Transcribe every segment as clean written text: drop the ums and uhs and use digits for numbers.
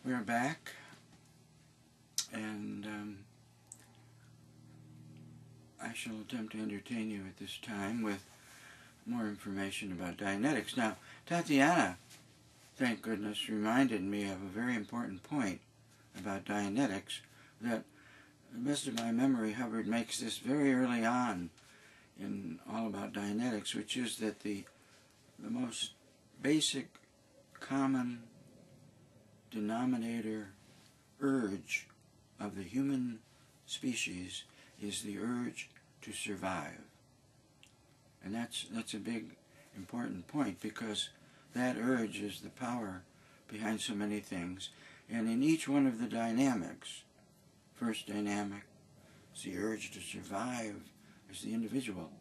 We're back, and I shall attempt to entertain you at this time with more information about Dianetics. Now, Tatiana, thank goodness, reminded me of a very important point about Dianetics that, to the best of my memory, Hubbard makes this very early on in All About Dianetics, which is that the most basic common denominator urge of the human species is the urge to survive. And that's a big important point, because that urge is the power behind so many things. And in each one of the dynamics, first dynamic is the urge to survive as the individual.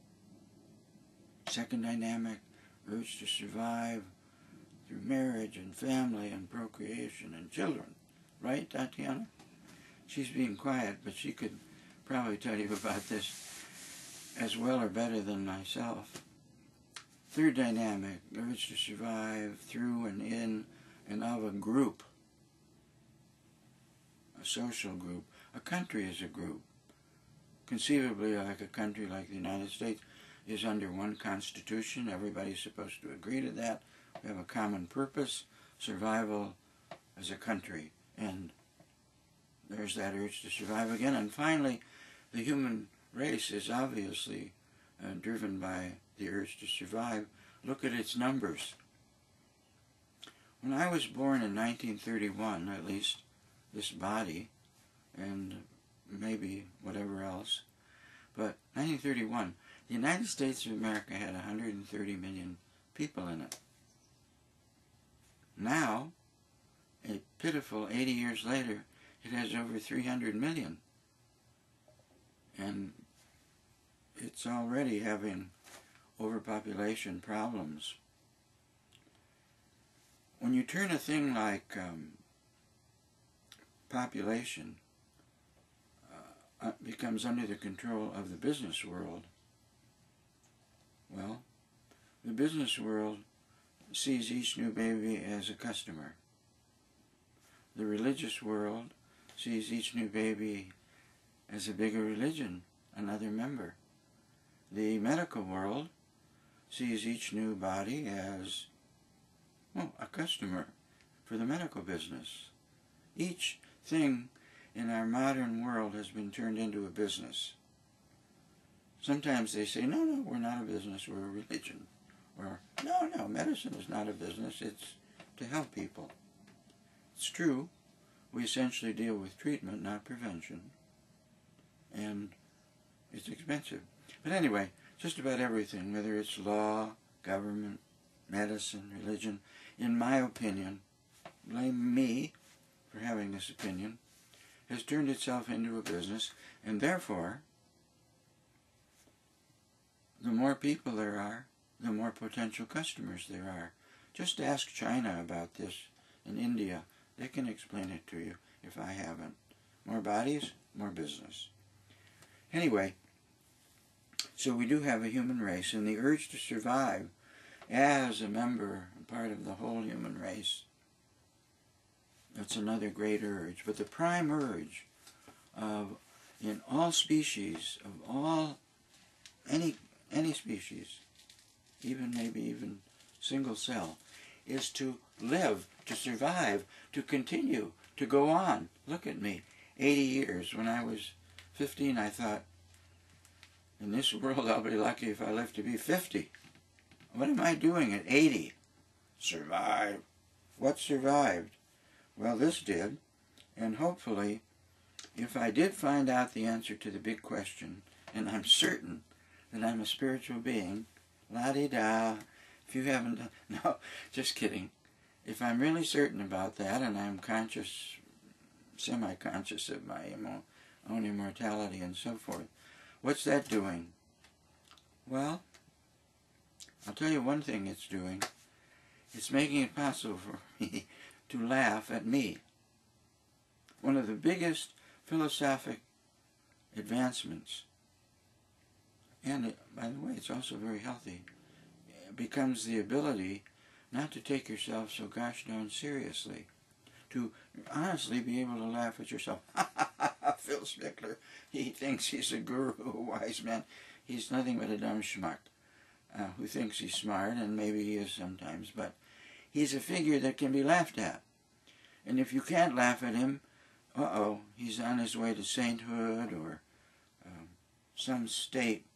Second dynamic, urge to survive through marriage and family and procreation and children. Right, Tatiana? She's being quiet, but she could probably tell you about this as well or better than myself. Third dynamic, urge to survive through and in and of a group, a social group. A country is a group. Conceivably, like a country like the United States is under one constitution. Everybody's supposed to agree to that. We have a common purpose, survival as a country. And there's that urge to survive again. And finally, the human race is obviously driven by the urge to survive. Look at its numbers. When I was born in 1931, at least this body, and maybe whatever else, but 1931, the United States of America had 130 million people in it. Now, a pitiful 80 years later, it has over 300 million. And it's already having overpopulation problems. When you turn a thing like population becomes under the control of the business world, well, the business world sees each new baby as a customer. The religious world sees each new baby as a bigger religion, another member. The medical world sees each new body as, well, a customer for the medical business. Each thing in our modern world has been turned into a business. Sometimes they say, no, we're not a business, we're a religion. Or, no, medicine is not a business, it's to help people. It's true, we essentially deal with treatment, not prevention. And it's expensive. But anyway, just about everything, whether it's law, government, medicine, religion, in my opinion, blame me for having this opinion, has turned itself into a business, and therefore, the more people there are, the more potential customers there are. Just ask China about this in India. They can explain it to you if I haven't. More bodies, more business. Anyway, so we do have a human race, and the urge to survive as a member, a part of the whole human race, that's another great urge. But the prime urge in all species, of all, any species, maybe even single cell, is to live, to survive, to continue, to go on. Look at me, 80 years. When I was 15, I thought, in this world I'll be lucky if I live to be 50. What am I doing at 80? Survive. What survived? Well, this did, and hopefully, if I did find out the answer to the big question, and I'm certain that I'm a spiritual being, la-di-da, if you haven't done, no, just kidding. If I'm really certain about that, and I'm conscious, semi-conscious of my own immortality and so forth, what's that doing? Well, I'll tell you one thing it's doing. It's making it possible for me to laugh at me. One of the biggest philosophic advancements, and by the way, it's also very healthy, becomes the ability not to take yourself so gosh darn seriously. to honestly be able to laugh at yourself. Phil Spickler, he thinks he's a guru, a wise man. He's nothing but a dumb schmuck who thinks he's smart, and maybe he is sometimes, but he's a figure that can be laughed at. And if you can't laugh at him, he's on his way to sainthood or some state,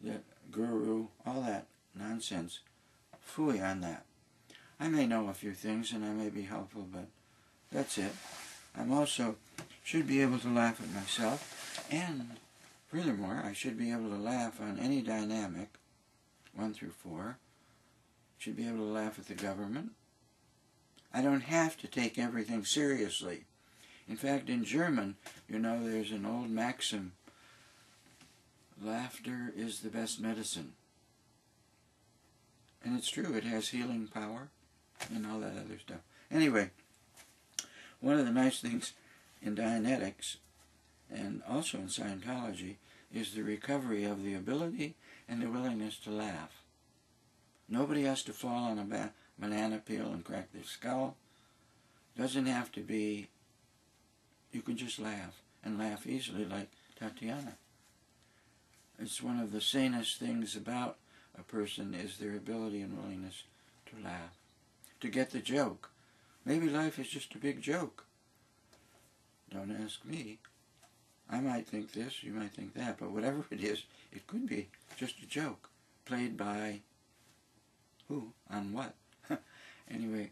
that guru, all that nonsense. Phooey on that. I may know a few things and I may be helpful, but that's it. I'm also should be able to laugh at myself, and furthermore, I should be able to laugh on any dynamic, 1 through 4. Should be able to laugh at the government. I don't have to take everything seriously. In fact, in German, there's an old maxim, laughter is the best medicine. And it's true, it has healing power and all that other stuff. Anyway, one of the nice things in Dianetics and also in Scientology is the recovery of the ability and the willingness to laugh. Nobody has to fall on a banana peel and crack their skull. Doesn't have to be, you can just laugh, and laugh easily like Tatiana. It's one of the sanest things about a person is their ability and willingness to laugh, to get the joke. Maybe life is just a big joke. Don't ask me. I might think this, you might think that, but whatever it is, it could be just a joke, played by who, on what. Anyway,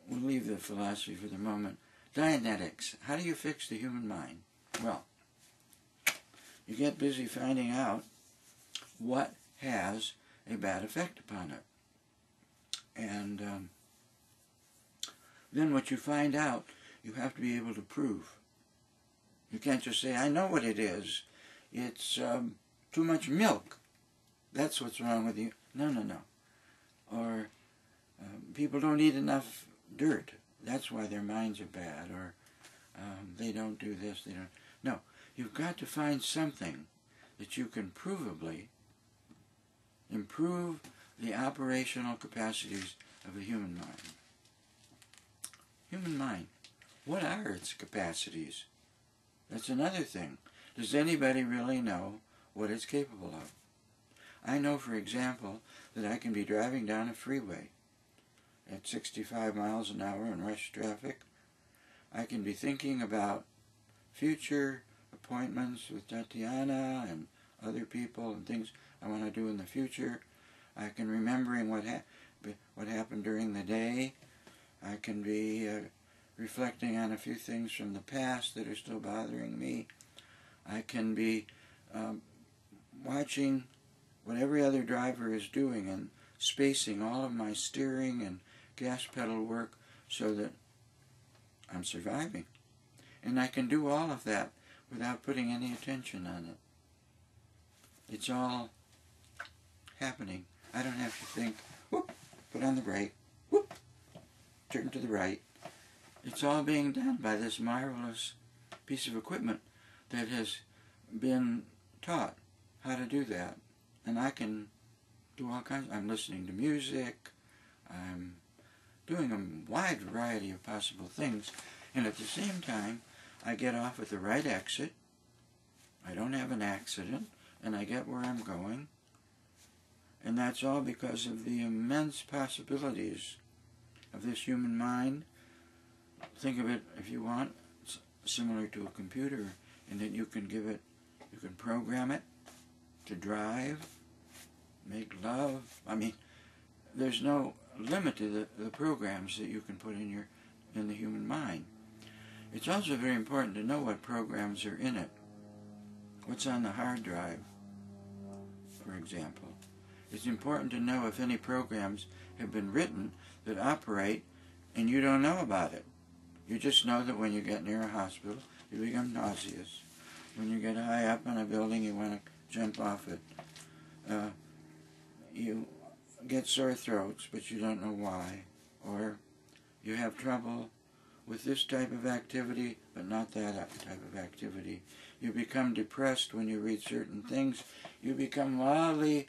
we'll leave the philosophy for the moment. Dianetics, how do you fix the human mind? Well, you get busy finding out what has a bad effect upon it. And then what you find out, you have to be able to prove. You can't just say, I know what it is. It's too much milk. That's what's wrong with you. No. Or people don't eat enough dirt. That's why their minds are bad. Or they don't do this. They don't. No, you've got to find something that you can provably improve the operational capacities of the human mind. Human mind. What are its capacities? That's another thing. Does anybody really know what it's capable of? I know, for example, that I can be driving down a freeway at 65 miles an hour in rush traffic. I can be thinking about future appointments with Tatiana and other people and things I want to do in the future. I can remembering what happened during the day. I can be reflecting on a few things from the past that are still bothering me. I can be watching what every other driver is doing and spacing all of my steering and gas pedal work so that I'm surviving. And I can do all of that without putting any attention on it. It's all happening. I don't have to think, whoop, put on the brake, whoop, turn to the right. It's all being done by this marvelous piece of equipment that has been taught how to do that. And I can do all kinds. I'm listening to music. I'm doing a wide variety of possible things. And at the same time, I get off at the right exit. I don't have an accident. And I get where I'm going. And that's all because of the immense possibilities of this human mind. Think of it, if you want, similar to a computer, in that you can program it to drive, make love. I mean, there's no limit to the programs that you can put in the human mind. It's also very important to know what programs are in it. What's on the hard drive, for example. It's important to know if any programs have been written that operate and you don't know about it. You just know that when you get near a hospital, you become nauseous. When you get high up on a building, you want to jump off it. You get sore throats, but you don't know why. Or you have trouble with this type of activity, but not that type of activity. You become depressed when you read certain things. You become wildly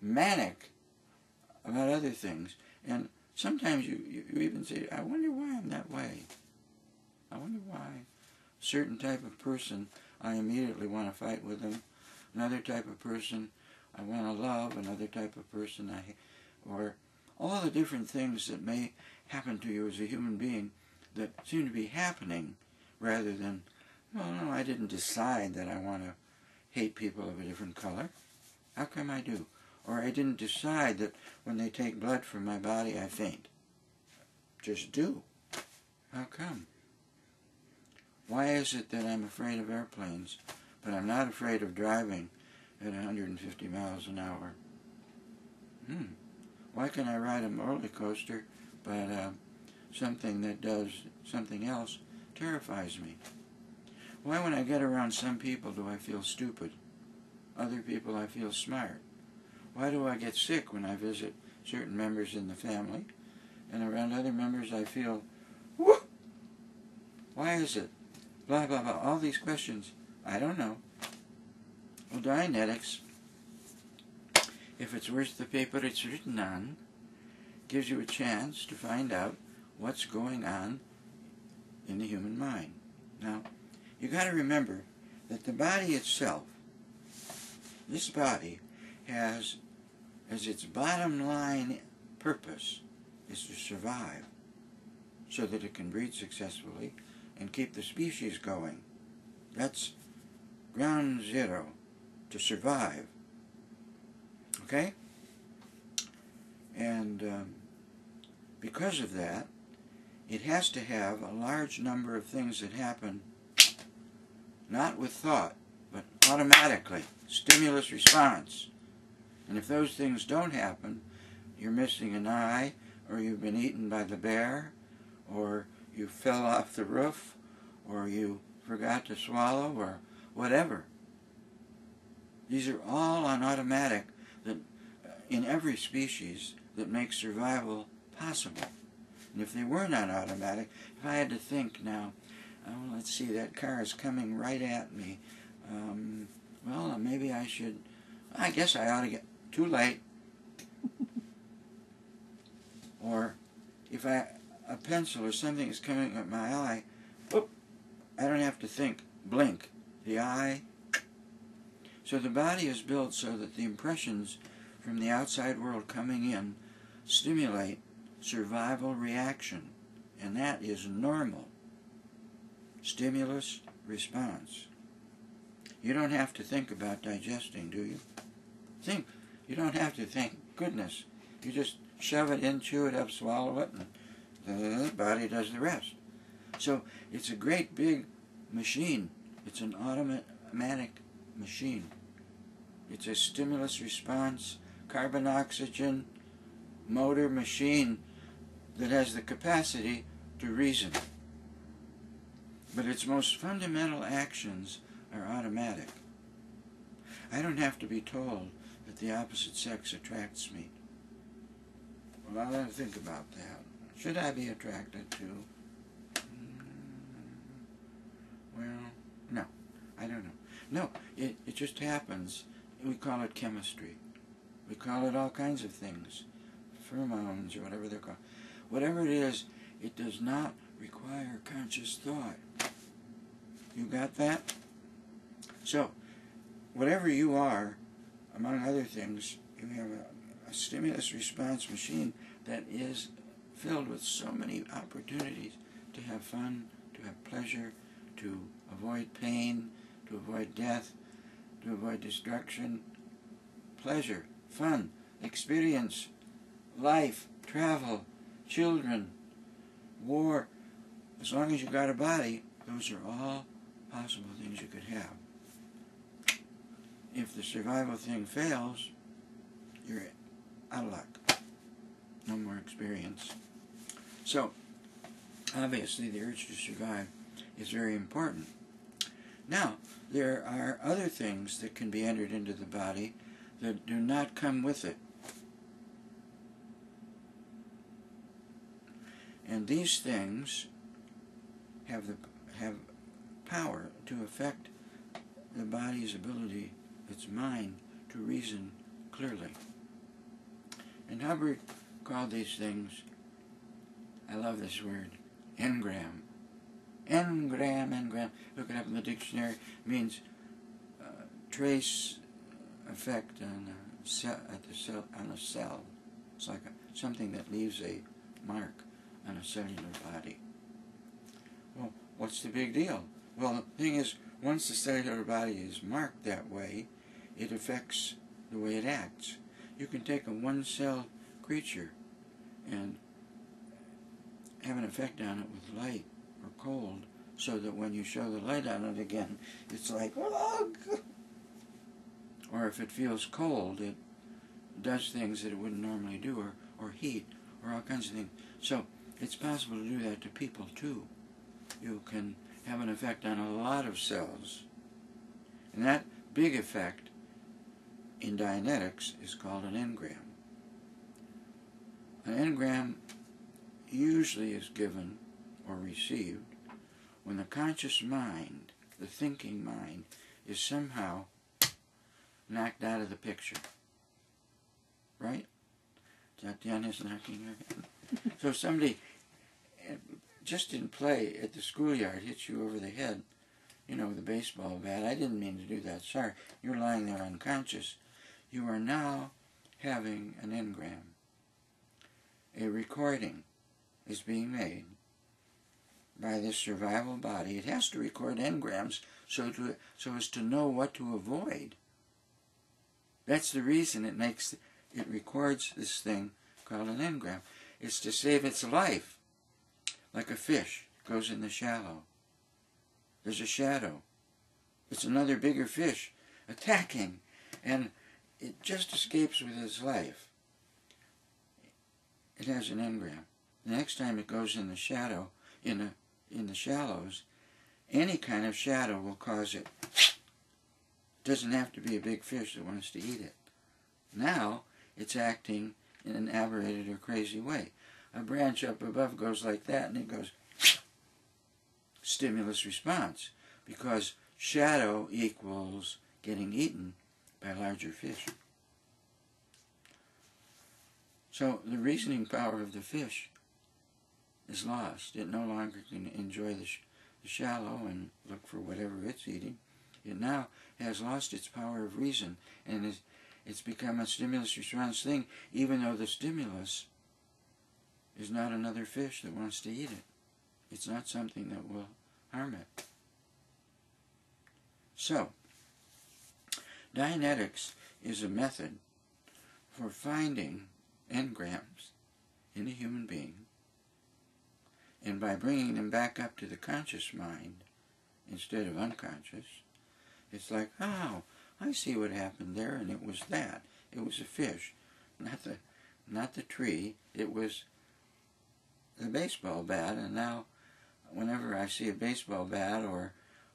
manic about other things. And Sometimes you even say, I wonder why I'm that way. I wonder why. A certain type of person, I immediately want to fight with them. Another type of person, I want to love. Another type of person, or all the different things that may happen to you as a human being that seem to be happening rather than, well, no, I didn't decide that I want to hate people of a different color. How come I do? Or I didn't decide that when they take blood from my body I faint. Just do. How come? Why is it that I'm afraid of airplanes, but I'm not afraid of driving at 150 miles an hour? Why can I ride a roller coaster, but something that does something else terrifies me? Why when I get around some people do I feel stupid? Other people I feel smart. Why do I get sick when I visit certain members in the family, and around other members I feel, whoo! Why is it? Blah, blah, blah. All these questions. I don't know. Well, Dianetics, if it's worth the paper it's written on, gives you a chance to find out what's going on in the human mind. Now, you got to remember that the body itself, this body, has as its bottom line purpose is to survive so that it can breed successfully and keep the species going. That's ground zero, to survive. Okay? And because of that, it has to have a large number of things that happen not with thought, but automatically. Stimulus response. And if those things don't happen, you're missing an eye, or you've been eaten by the bear, or you fell off the roof, or you forgot to swallow, or whatever. These are all on automatic that in every species that makes survival possible. And if they weren't on automatic, if I had to think now, let's see, that car is coming right at me. Well, maybe I should, I guess I ought to get, too late. Or if a pencil or something is coming at my eye, whoop, I don't have to think, blink, the eye. So the body is built so that the impressions from the outside world coming in stimulate survival reaction, and that is normal. Stimulus response. You don't have to think about digesting, do you? Think. You don't have to think. Goodness. You just shove it in, chew it up, swallow it, and the body does the rest. So it's a great big machine. It's an automatic machine. It's a stimulus response, carbon oxygen, motor machine that has the capacity to reason. But its most fundamental actions are automatic. I don't have to be told that the opposite sex attracts me. Well, I don't think about that. Should I be attracted to? Well, no. I don't know. No, it just happens. We call it chemistry. We call it all kinds of things. Pheromones or whatever they're called. Whatever it is, it does not require conscious thought. You got that? So, whatever you are, among other things, you have a stimulus response machine that is filled with so many opportunities to have fun, to have pleasure, to avoid pain, to avoid death, to avoid destruction. Pleasure, fun, experience, life, travel, children, war. As long as you got a body, those are all possible things you could have. If the survival thing fails, you're out of luck. No more experience. So, obviously the urge to survive is very important. Now, there are other things that can be entered into the body that do not come with it. And these things have power to affect the body's ability, its mind, to reason clearly. And Hubbard called these things I love this word, engram. Engram. Look it up in the dictionary. It means trace effect on a cell, on a cell. It's like something that leaves a mark on a cellular body. Well, what's the big deal? Well, the thing is, once the cellular body is marked that way, it affects the way it acts. You can take a one-cell creature and have an effect on it with light or cold, so that when you show the light on it again, it's like, ugh! Or if it feels cold, it does things that it wouldn't normally do, or heat, or all kinds of things. So it's possible to do that to people too. You can have an effect on a lot of cells. And that big effect in Dianetics is called an engram. An engram usually is given or received when the conscious mind, the thinking mind, is somehow knocked out of the picture. Right? Tatiana is knocking her head. So somebody, just in play at the schoolyard, hits you over the head, with a baseball bat. I didn't mean to do that. Sorry. You're lying there unconscious. You are now having an engram. A recording is being made by this survival body. It has to record engrams so as to know what to avoid. That's the reason it records this thing called an engram. It's to save its life. Like a fish goes in the shallow. There's a shadow. It's another bigger fish attacking, and it just escapes with its life. It has an engram. The next time it goes in the shadow, in the shallows, any kind of shadow will cause it. Doesn't have to be a big fish that wants to eat it. Now it's acting in an aberrated or crazy way. A branch up above goes like that, and it goes stimulus response, because shadow equals getting eaten by larger fish. So the reasoning power of the fish is lost. It no longer can enjoy the shallow and look for whatever it's eating. It now has lost its power of reason, and it's become a stimulus response thing, even though the stimulus is not another fish that wants to eat it. It's not something that will harm it. So, Dianetics is a method for finding engrams in a human being, and by bringing them back up to the conscious mind instead of unconscious, it's like, oh, I see what happened there, and it was that. It was a fish, not the tree. It was the baseball bat, and now whenever I see a baseball bat or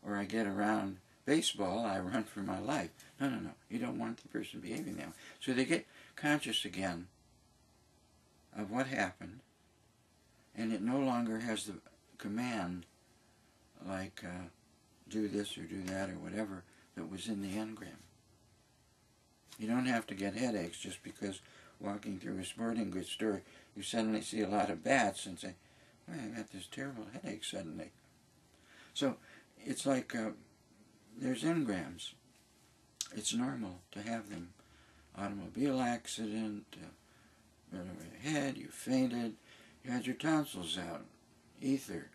I get around baseball, I run for my life. No. You don't want the person behaving that way. So they get conscious again of what happened, and it no longer has the command like do this or do that or whatever that was in the engram. You don't have to get headaches just because walking through a sporting goods store you suddenly see a lot of bats and say, well, I got this terrible headache suddenly. So it's like there's engrams. It's normal to have them. Automobile accident, right over the head, you fainted, you had your tonsils out, ether.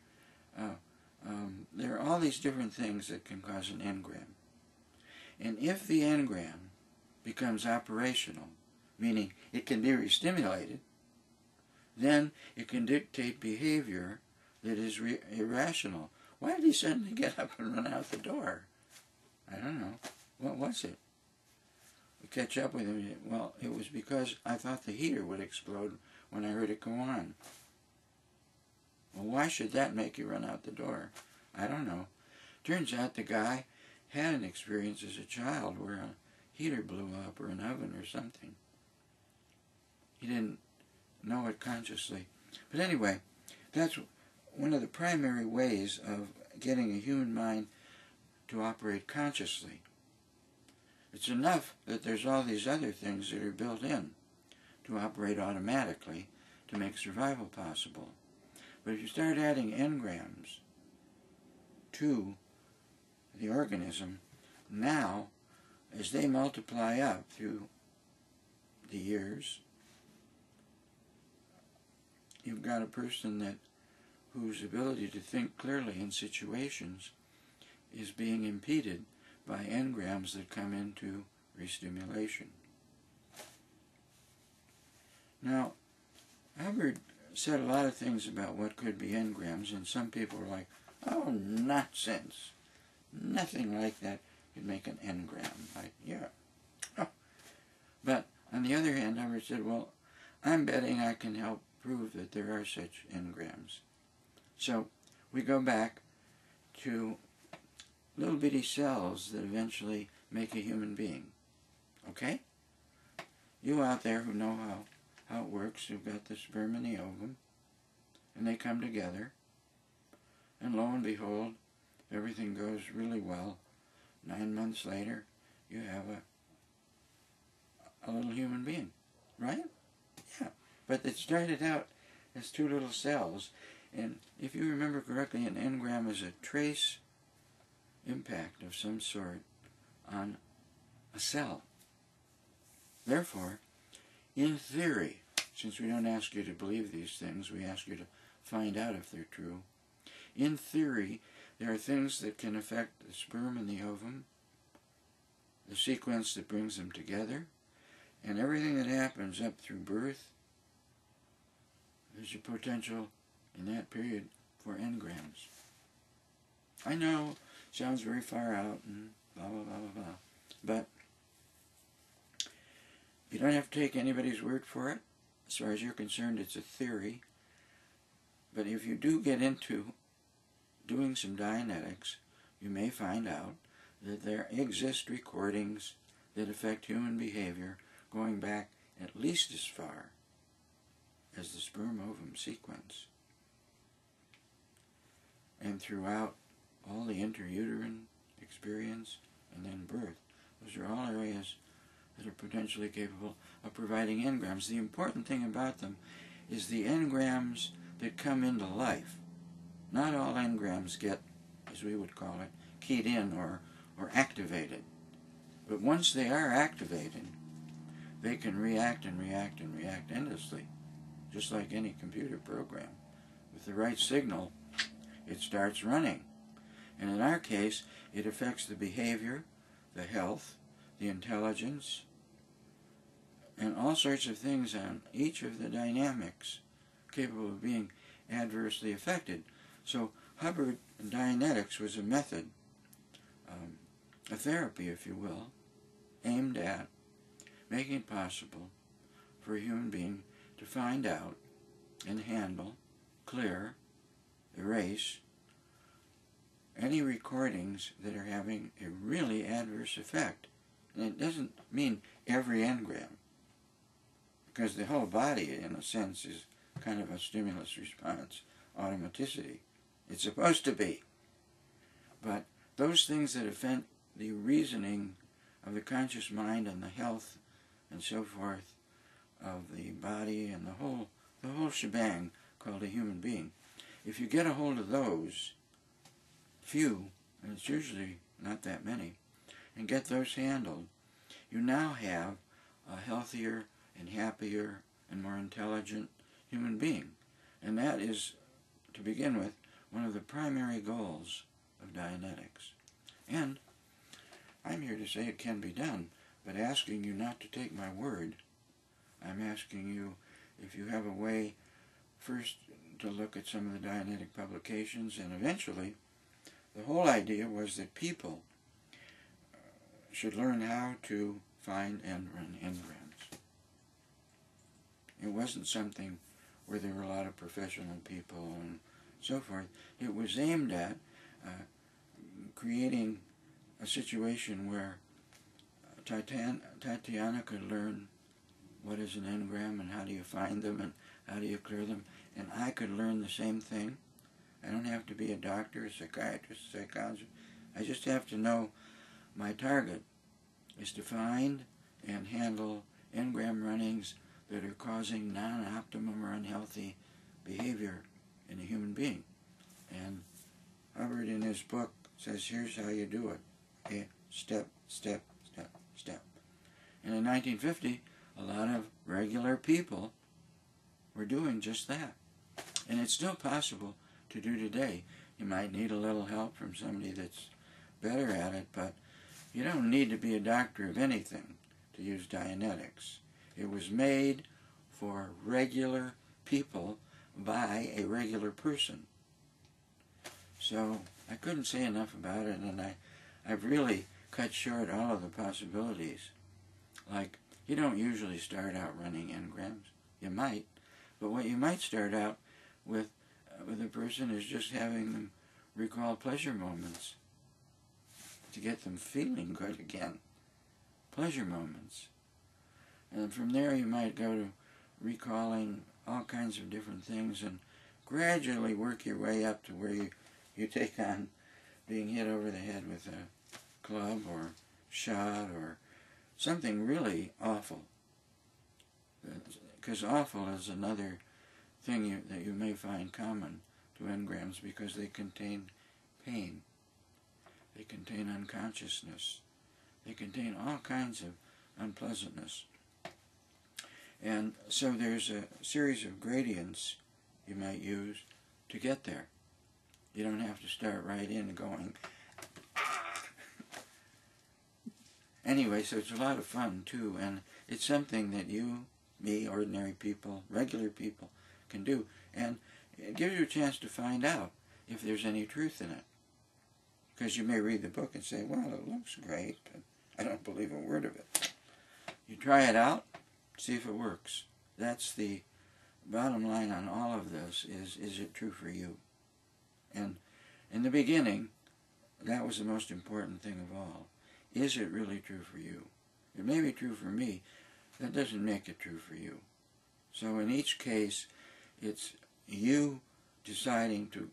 There are all these different things that can cause an engram. And if the engram becomes operational, meaning it can be restimulated, then it can dictate behavior that is irrational. Why did he suddenly get up and run out the door? I don't know. What was it? We catch up with him. Well, it was because I thought the heater would explode when I heard it go on. Well, why should that make you run out the door? I don't know. Turns out the guy had an experience as a child where a heater blew up or an oven or something. He didn't know it consciously. But anyway, that's one of the primary ways of getting a human mind to operate consciously. It's enough that there's all these other things that are built in to operate automatically to make survival possible. But if you start adding engrams to the organism, now, as they multiply up through the years, you've got a person whose ability to think clearly in situations is being impeded by engrams that come into restimulation. Now, Hubbard said a lot of things about what could be engrams, and some people were like, oh, nonsense. Nothing like that could make an engram. Yeah. Oh. But on the other hand, Hubbard said, well, I'm betting I can help prove that there are such engrams. So we go back to little bitty cells that eventually make a human being. Okay? You out there who know how it works, you've got the sperm and the ovum, and they come together, and lo and behold, everything goes really well. 9 months later, you have a little human being, right? Yeah, but it started out as two little cells, and if you remember correctly, an engram is a trace impact of some sort on a cell. Therefore, in theory, since we don't ask you to believe these things, we ask you to find out if they're true. In theory, there are things that can affect the sperm and the ovum, the sequence that brings them together, and everything that happens up through birth. There's a potential in that period for engrams. I know, sounds very far out and blah, blah, blah, blah, blah. But you don't have to take anybody's word for it. As far as you're concerned, it's a theory. But if you do get into doing some Dianetics, you may find out that there exist recordings that affect human behavior going back at least as far as the sperm-ovum sequence. And throughout all the interuterine experience and then birth. Those are all areas that are potentially capable of providing engrams. The important thing about them is the engrams that come into life. Not all engrams get, as we would call it, keyed in or activated. But once they are activated, they can react and react and react endlessly, just like any computer program. With the right signal, it starts running. And in our case, it affects the behavior, the health, the intelligence, and all sorts of things on each of the dynamics capable of being adversely affected. So Hubbard Dianetics was a method, a therapy, if you will, aimed at making it possible for a human being to find out and handle, clear, erase any recordings that are having a really adverse effect. And it doesn't mean every engram, because the whole body, in a sense, is kind of a stimulus response automaticity. It's supposed to be. But those things that affect the reasoning of the conscious mind and the health and so forth of the body and the whole shebang called a human being, if you get a hold of those few, and it's usually not that many, and get those handled, you now have a healthier and happier and more intelligent human being. And that is, to begin with, one of the primary goals of Dianetics. And I'm here to say it can be done, but asking you not to take my word. I'm asking you if you have a way first to look at some of the Dianetic publications, and eventually the whole idea was that people should learn how to find and run engrams. It wasn't something where there were a lot of professional people and so forth. It was aimed at creating a situation where Tatiana could learn what is an engram and how do you find them and how do you clear them, and I could learn the same thing. I don't have to be a doctor, a psychiatrist, a psychologist. I just have to know my target is to find and handle engram runnings that are causing non-optimum or unhealthy behavior in a human being. And Hubbard in his book says, here's how you do it. Okay? Step, step, step, step. And in 1950, a lot of regular people were doing just that. And it's still possible to do today. You might need a little help from somebody that's better at it, but you don't need to be a doctor of anything to use Dianetics. It was made for regular people by a regular person. So I couldn't say enough about it, and I've really cut short all of the possibilities. Like, you don't usually start out running engrams. You might, but what you might start out with a person is just having them recall pleasure moments to get them feeling good again. Pleasure moments. And from there you might go to recalling all kinds of different things and gradually work your way up to where you take on being hit over the head with a club or shot or something really awful. Because awful is another thing that you may find common to engrams, because they contain pain. They contain unconsciousness. They contain all kinds of unpleasantness. And so there's a series of gradients you might use to get there. You don't have to start right in going, anyway, so it's a lot of fun too, and it's something that you, me, ordinary people, regular people can do, and it gives you a chance to find out if there's any truth in it. Because you may read the book and say, well, it looks great, but I don't believe a word of it. You try it out, see if it works. That's the bottom line on all of this, is it true for you? And in the beginning, that was the most important thing of all. Is it really true for you? It may be true for me. That doesn't make it true for you. So in each case, it's you deciding to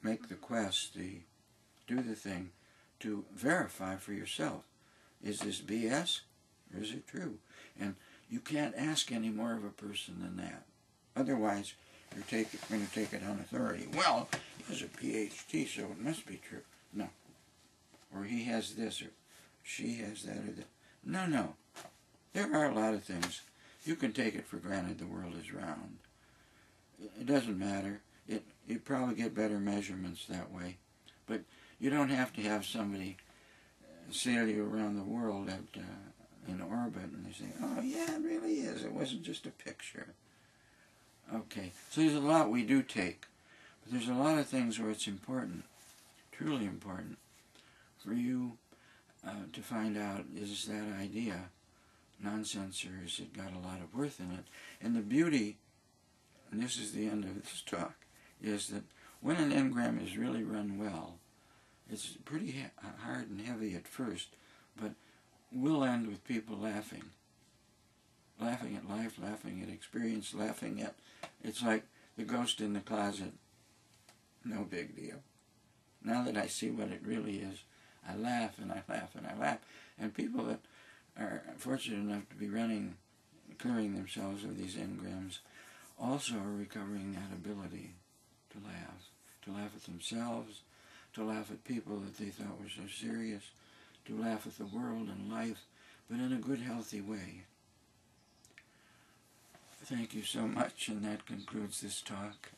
make the quest, do the thing, to verify for yourself. Is this BS or is it true? And you can't ask any more of a person than that. Otherwise, you're going to take it on authority. Well, he has a PhD, so it must be true. No. Or he has this, or she has that, or that. No, no. There are a lot of things. You can take it for granted the world is round. It doesn't matter. You probably get better measurements that way. But you don't have to have somebody sail you around the world in orbit and they say, oh yeah, it really is. It wasn't just a picture. Okay, so there's a lot we do take. But there's a lot of things where it's important, truly important, for you to find out, is that idea nonsense or has it got a lot of worth in it? And the beauty, and this is the end of this talk, is that when an engram is really run well, it's pretty hard and heavy at first, but will end with people laughing. Laughing at life, laughing at experience, laughing at, it's like the ghost in the closet. No big deal. Now that I see what it really is, I laugh and I laugh and I laugh. And people that are fortunate enough to be clearing themselves of these engrams, also are recovering that ability to laugh at themselves, to laugh at people that they thought were so serious, to laugh at the world and life, but in a good, healthy way. Thank you so much, and that concludes this talk.